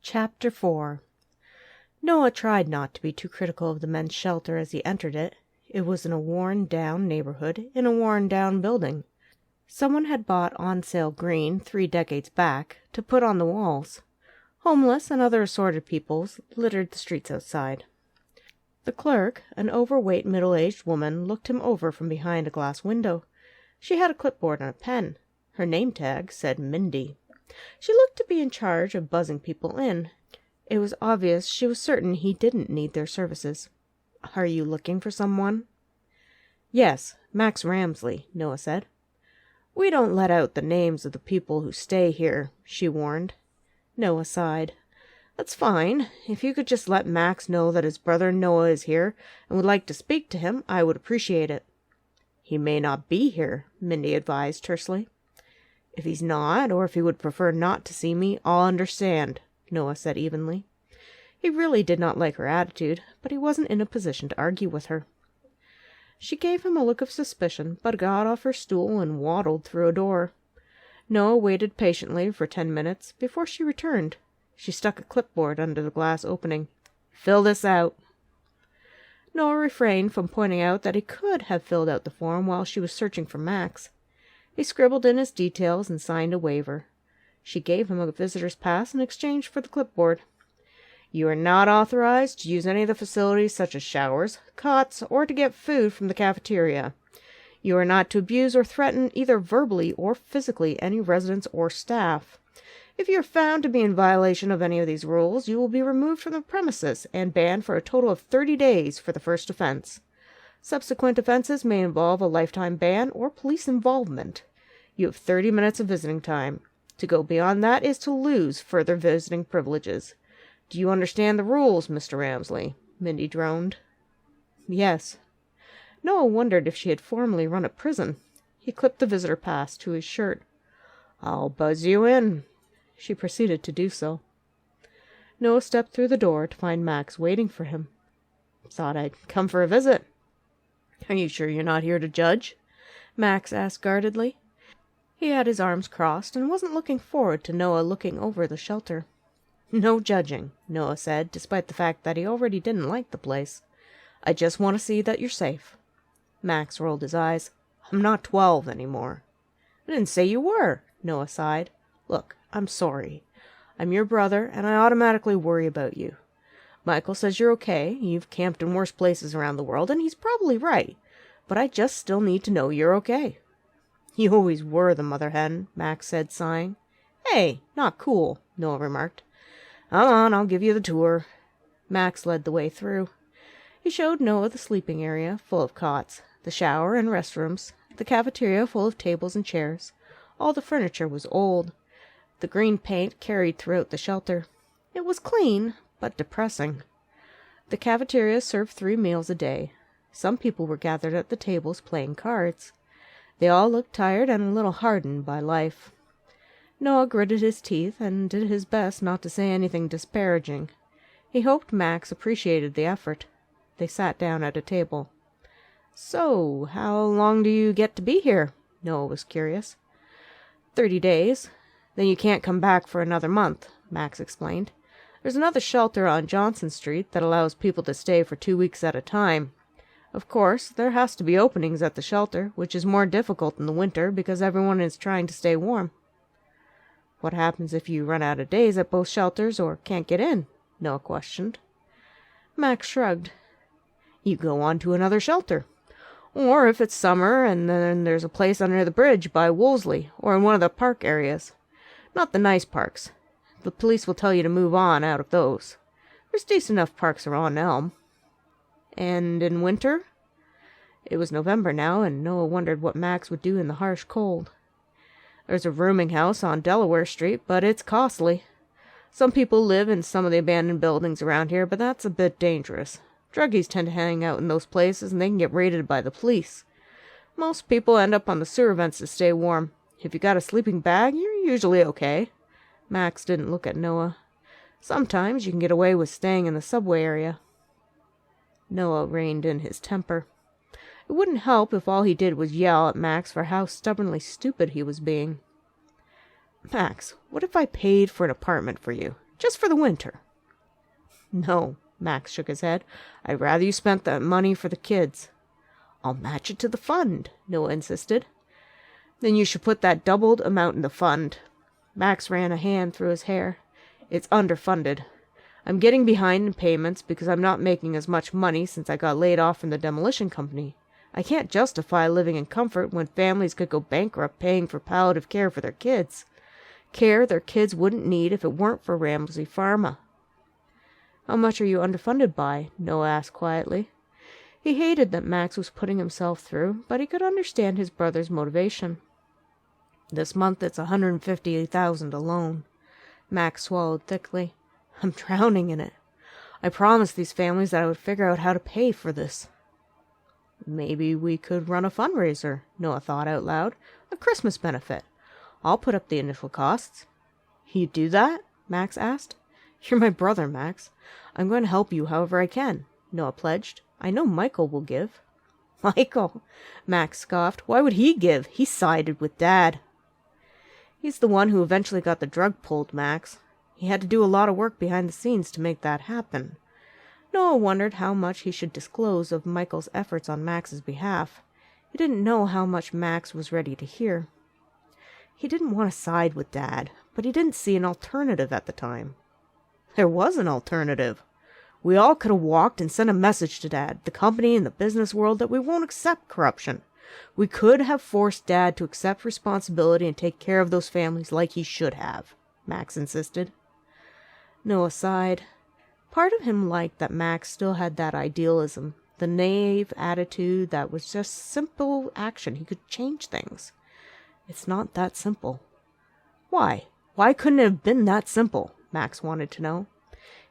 Chapter 4. Noah tried not to be too critical of the men's shelter as he entered it. It was in a worn-down neighborhood, in a worn-down building. Someone had bought on-sale green 3 decades back to put on the walls. Homeless and other assorted peoples littered the streets outside. The clerk, an overweight middle-aged woman, looked him over from behind a glass window. She had a clipboard and a pen. Her name tag said Mindy. She looked to be in charge of buzzing people in. It was obvious she was certain he didn't need their services. "Are you looking for someone?" "Yes, Max Ramesly," Noah said. "We don't let out the names of the people who stay here," she warned. Noah sighed. "That's fine. If you could just let Max know that his brother Noah is here and would like to speak to him, I would appreciate it." "He may not be here," Mindy advised tersely. "If he's not, or if he would prefer not to see me, I'll understand," Noah said evenly. He really did not like her attitude, but he wasn't in a position to argue with her. She gave him a look of suspicion, but got off her stool and waddled through a door. Noah waited patiently for 10 minutes before she returned. She stuck a clipboard under the glass opening. "Fill this out." Noah refrained from pointing out that he could have filled out the form while she was searching for Max. He scribbled in his details and signed a waiver. She gave him a visitor's pass in exchange for the clipboard. "You are not authorized to use any of the facilities such as showers, cots, or to get food from the cafeteria. You are not to abuse or threaten either verbally or physically any residents or staff. If you are found to be in violation of any of these rules, you will be removed from the premises and banned for a total of 30 days for the first offense. Subsequent offenses may involve a lifetime ban or police involvement. You have 30 minutes of visiting time. To go beyond that is to lose further visiting privileges. Do you understand the rules, Mr. Ramesly?" Mindy droned. "Yes." Noah wondered if she had formerly run a prison. He clipped the visitor pass to his shirt. "I'll buzz you in." She proceeded to do so. Noah stepped through the door to find Max waiting for him. "Thought I'd come for a visit." "Are you sure you're not here to judge?" Max asked guardedly. He had his arms crossed and wasn't looking forward to Noah looking over the shelter. "No judging," Noah said, despite the fact that he already didn't like the place. "I just want to see that you're safe." Max rolled his eyes. "I'm not 12 anymore." "I didn't say you were," Noah sighed. "Look, I'm sorry. I'm your brother, and I automatically worry about you. Michael says you're okay. You've camped in worse places around the world, and he's probably right. But I just still need to know you're okay." "You always were the mother hen," Max said, sighing. "Hey, not cool," Noah remarked. "Come on, I'll give you the tour." Max led the way through. He showed Noah the sleeping area, full of cots, the shower and restrooms, the cafeteria full of tables and chairs. All the furniture was old. The green paint carried throughout the shelter. It was clean, but depressing. The cafeteria served 3 meals a day. Some people were gathered at the tables playing cards. They all looked tired and a little hardened by life. Noah gritted his teeth and did his best not to say anything disparaging. He hoped Max appreciated the effort. They sat down at a table. "So, how long do you get to be here?" Noah was curious. 30 days. Then you can't come back for another month," Max explained. "There's another shelter on Johnson Street that allows people to stay for 2 weeks at a time. Of course, there has to be openings at the shelter, which is more difficult in the winter because everyone is trying to stay warm." "What happens if you run out of days at both shelters or can't get in?" Noah questioned. Max shrugged. "You go on to another shelter. Or if it's summer and then there's a place under the bridge by Wolseley or in one of the park areas. Not the nice parks. The police will tell you to move on out of those. There's decent enough parks around Elm." "And in winter?" It was November now, and Noah wondered what Max would do in the harsh cold. "There's a rooming house on Delaware Street, but it's costly. Some people live in some of the abandoned buildings around here, but that's a bit dangerous. Druggies tend to hang out in those places, and they can get raided by the police. Most people end up on the sewer vents to stay warm. If you got a sleeping bag, you're usually okay." Max didn't look at Noah. "Sometimes you can get away with staying in the subway area." Noah reined in his temper. It wouldn't help if all he did was yell at Max for how stubbornly stupid he was being. "Max, what if I paid for an apartment for you? just for the winter." "No," Max shook his head. "I'd rather you spent that money for the kids." "I'll match it to the fund," Noah insisted. "Then you should put that doubled amount in the fund." Max ran a hand through his hair. "It's underfunded. I'm getting behind in payments because I'm not making as much money since I got laid off from the demolition company. I can't justify living in comfort when families could go bankrupt paying for palliative care for their kids. Care their kids wouldn't need if it weren't for Ramesly Pharma." "How much are you underfunded by?" Noah asked quietly. He hated that Max was putting himself through, but he could understand his brother's motivation. "This month it's $150,000 alone." Max swallowed thickly. "I'm drowning in it. I promised these families that I would figure out how to pay for this." "Maybe we could run a fundraiser," Noah thought out loud. "A Christmas benefit. I'll put up the initial costs." "You do that?" Max asked. "You're my brother, Max. I'm going to help you however I can," Noah pledged. "I know Michael will give." "Michael?" Max scoffed. "Why would he give? He sided with Dad." "He's the one who eventually got the drug pulled, Max. He had to do a lot of work behind the scenes to make that happen." Noah wondered how much he should disclose of Michael's efforts on Max's behalf. He didn't know how much Max was ready to hear. He didn't want to side with Dad, but he didn't see an alternative at the time. There was an alternative. We all could have walked and sent a message to Dad, the company and the business world, that we won't accept corruption. We could have forced Dad to accept responsibility and take care of those families like he should have, Max insisted. Noah sighed. Part of him liked that Max still had that idealism, the naive attitude that was just simple action. He could change things. It's not that simple. Why? Why couldn't it have been that simple? Max wanted to know.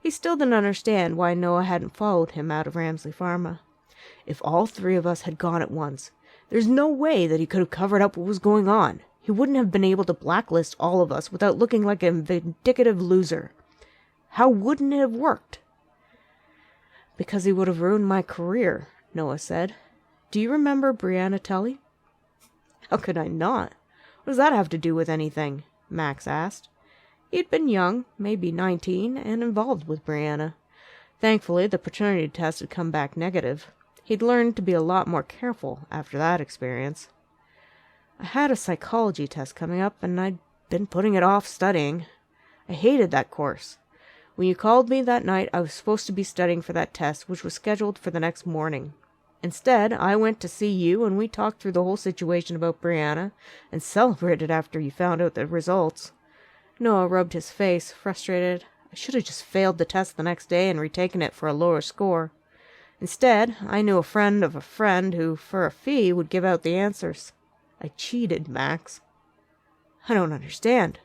He still didn't understand why Noah hadn't followed him out of Ramesly Pharma. If all three of us had gone at once, there's no way that he could have covered up what was going on. He wouldn't have been able to blacklist all of us without looking like a vindictive loser. How wouldn't it have worked? "Because he would have ruined my career," Noah said. "Do you remember Brianna Tully?" "How could I not? What does that have to do with anything?" Max asked. He'd been young, maybe 19, and involved with Brianna. Thankfully, the paternity test had come back negative. He'd learned to be a lot more careful after that experience. "I had a psychology test coming up, and I'd been putting it off studying. I hated that course. When you called me that night, I was supposed to be studying for that test, which was scheduled for the next morning. Instead, I went to see you, and we talked through the whole situation about Brianna, and celebrated after you found out the results." Noah rubbed his face, frustrated. "I should have just failed the test the next day and retaken it for a lower score. Instead, I knew a friend of a friend who, for a fee, would give out the answers. I cheated, Max." "I don't understand.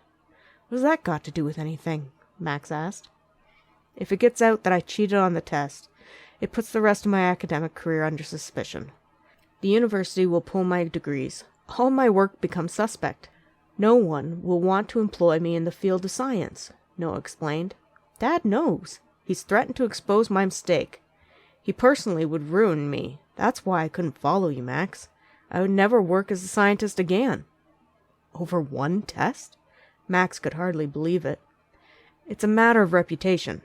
What has that got to do with anything?" Max asked. "If it gets out that I cheated on the test, it puts the rest of my academic career under suspicion. The university will pull my degrees. All my work becomes suspect. No one will want to employ me in the field of science," Noah explained. "Dad knows. He's threatened to expose my mistake. He personally would ruin me. That's why I couldn't follow you, Max. I would never work as a scientist again." "Over one test?" Max could hardly believe it. "It's a matter of reputation.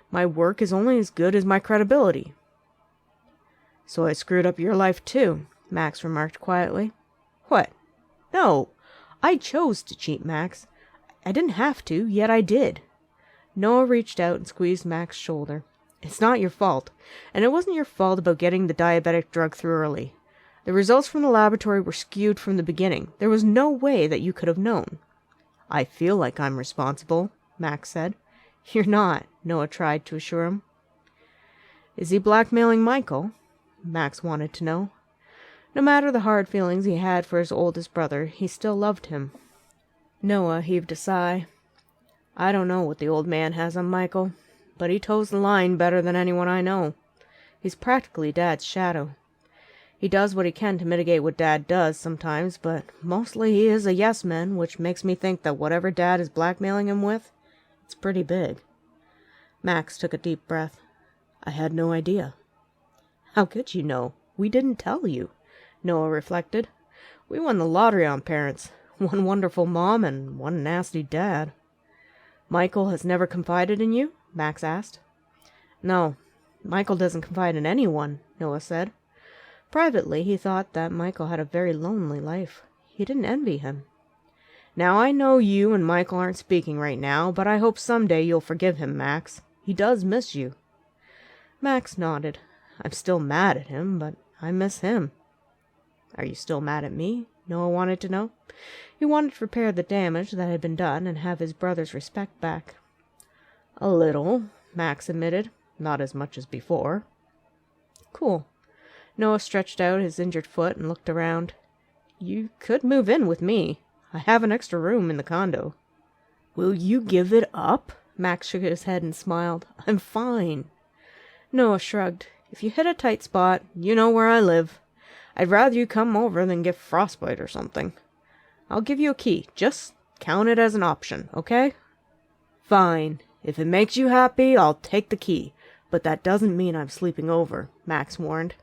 My work is only as good as my credibility." "So I screwed up your life too," Max remarked quietly. "What? No. I chose to cheat, Max. I didn't have to, yet I did." Noah reached out and squeezed Max's shoulder. "It's not your fault, and it wasn't your fault about getting the diabetic drug through early. The results from the laboratory were skewed from the beginning. There was no way that you could have known." "I feel like I'm responsible," Max said. "You're not," Noah tried to assure him. "Is he blackmailing Michael?" Max wanted to know. No matter the hard feelings he had for his oldest brother, he still loved him. Noah heaved a sigh. "I don't know what the old man has on Michael, but he toes the line better than anyone I know. He's practically Dad's shadow. He does what he can to mitigate what Dad does sometimes, but mostly he is a yes-man, which makes me think that whatever Dad is blackmailing him with, it's pretty big." Max took a deep breath. "I had no idea." "How could you know? We didn't tell you," Noah reflected. "We won the lottery on parents. One wonderful mom and one nasty dad." Michael has never confided in you? Max asked. No, Michael doesn't confide in anyone, Noah said. Privately, he thought that Michael had a very lonely life. He didn't envy him. Now, I know you and Michael aren't speaking right now, but I hope someday you'll forgive him, Max. He does miss you. Max nodded. I'm still mad at him, but I miss him. Are you still mad at me? Noah wanted to know. He wanted to repair the damage that had been done and have his brother's respect back. A little, Max admitted. Not as much as before. Cool. Noah stretched out his injured foot and looked around. You could move in with me. I have an extra room in the condo. Will you give it up? Max shook his head and smiled. I'm fine. Noah shrugged. If you hit a tight spot, you know where I live. I'd rather you come over than get frostbite or something. I'll give you a key. Just count it as an option, okay? Fine. If it makes you happy, I'll take the key. But that doesn't mean I'm sleeping over, Max warned.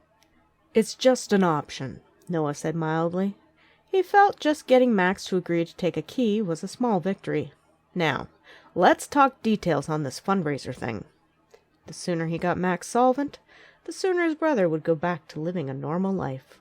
It's just an option, Noah said mildly. He felt just getting Max to agree to take a key was a small victory. Now, let's talk details on this fundraiser thing. The sooner he got Max solvent, the sooner his brother would go back to living a normal life.